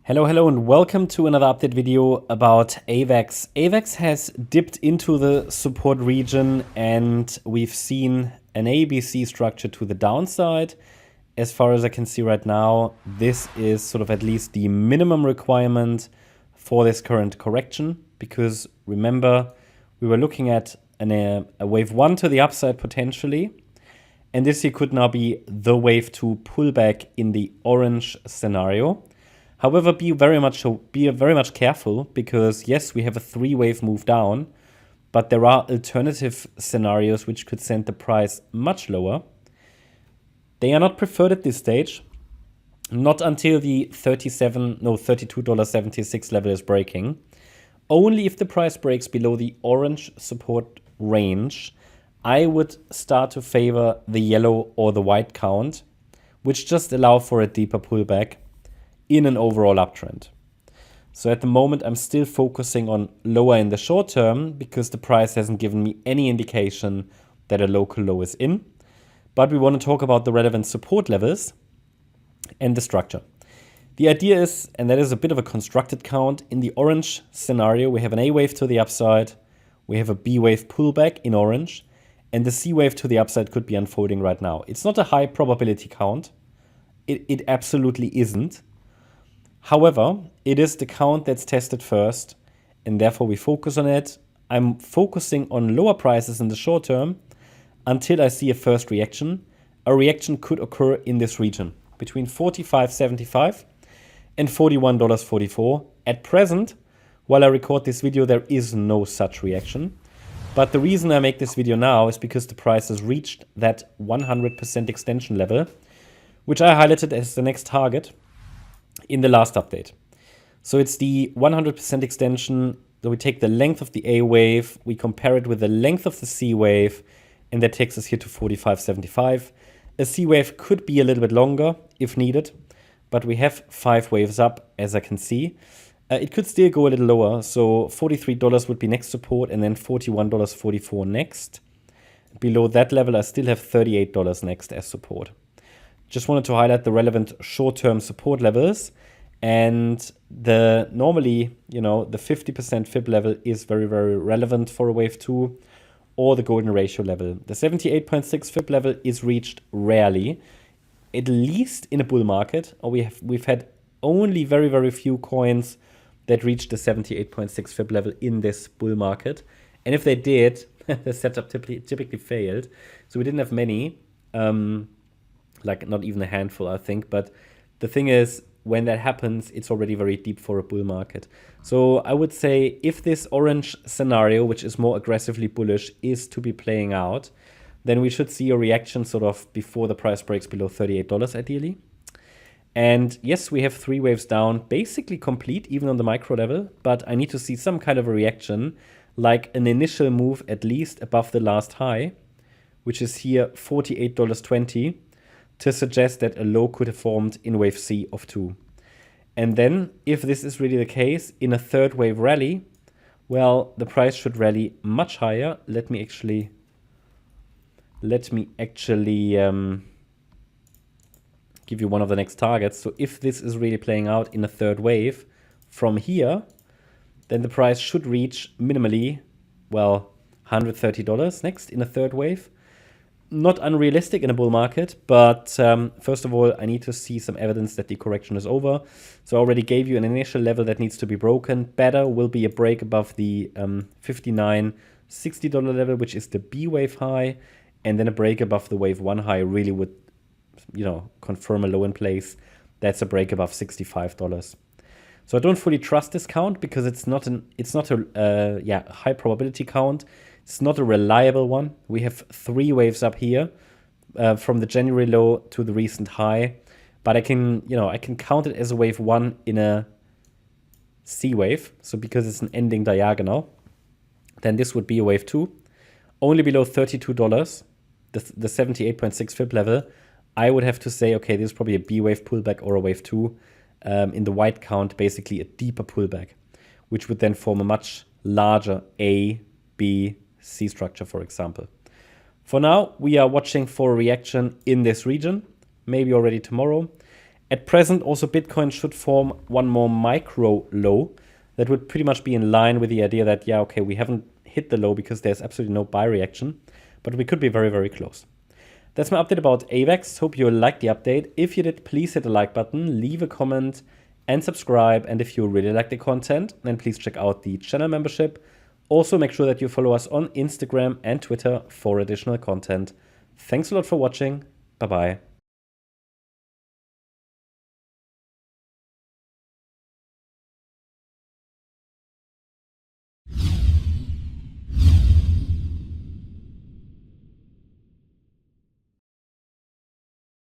Hello, and welcome to another update video about AVAX. AVAX has dipped into the support region and we've seen an ABC structure to the downside. As far as I can see right now, this is sort of at least the minimum requirement for this current correction, because remember, we were looking at a wave 1 to the upside potentially, and this here could now be the wave 2 pullback in the orange scenario. However, be very much careful, because yes, we have a 3-wave move down, but there are alternative scenarios which could send the price much lower. They are not preferred at this stage, not until the $32.76 level is breaking. Only if the price breaks below the orange support range, I would start to favor the yellow or the white count, which just allow for a deeper pullback in an overall uptrend. So at the moment, I'm still focusing on lower in the short term because the price hasn't given me any indication that a local low is in. But we want to talk about the relevant support levels and the structure. The idea is, and that is a bit of a constructed count, in the orange scenario, we have an A wave to the upside, we have a B wave pullback in orange, and the C wave to the upside could be unfolding right now. It's not a high probability count. It absolutely isn't. However, it is the count that's tested first, and therefore we focus on it. I'm focusing on lower prices in the short term until I see a first reaction. A reaction could occur in this region between $45.75 and $41.44. At present, while I record this video, there is no such reaction. But the reason I make this video now is because the price has reached that 100% extension level, which I highlighted as the next target in the last update. So it's the 100% extension. So we take the length of the A wave, we compare it with the length of the C wave, and that takes us here to 45.75. A C wave could be a little bit longer if needed, but we have 5 waves up, as I can see. It could still go a little lower, so $43 would be next support, and then $41.44 next. Below that level, I still have $38 next as support. Just wanted to highlight the relevant short-term support levels, and normally, the 50% fib level is very relevant for a wave 2, or the golden ratio level. The 78.6 fib level is reached rarely, at least in a bull market. Or we've had only very few coins that reached the 78.6 fib level in this bull market, and if they did, the setup typically failed. So we didn't have many. Like not even a handful, I think. But the thing is, when that happens, it's already very deep for a bull market. So I would say if this orange scenario, which is more aggressively bullish, is to be playing out, then we should see a reaction sort of before the price breaks below $38 ideally. And yes, we have 3 waves down, basically complete, even on the micro level. But I need to see some kind of a reaction, like an initial move at least above the last high, which is here $48.20. to suggest that a low could have formed in wave C of 2. And then, if this is really the case, in a third wave rally, well, the price should rally much higher. Let me actually give you one of the next targets. So if this is really playing out in a third wave from here, then the price should reach minimally, well, $130 next in a third wave. Not unrealistic in a bull market, but first of all, I need to see some evidence that the correction is over. So I already gave you an initial level that needs to be broken. Better will be a break above the $59.60 level, which is the B wave high, and then a break above the wave 1 high really would, confirm a low in place. That's a break above $65. So I don't fully trust this count because it's not a high probability count. It's not a reliable one. We have 3 waves up here from the January low to the recent high, but I can count it as a wave 1 in a C wave. So because it's an ending diagonal, then this would be a wave 2, only below $32, the 78.6 fib level. I would have to say, okay, this is probably a B wave pullback or a wave 2. In the white count, basically a deeper pullback, which would then form a much larger A, B, C structure, for example. For now, we are watching for a reaction in this region, maybe already tomorrow. At present, also Bitcoin should form one more micro low that would pretty much be in line with the idea that, yeah, okay, we haven't hit the low because there's absolutely no buy reaction, but we could be very, very close. That's my update about AVAX. Hope you liked the update. If you did, please hit the like button, leave a comment, and subscribe. And if you really like the content, then please check out the channel membership. Also, make sure that you follow us on Instagram and Twitter for additional content. Thanks a lot for watching. Bye-bye.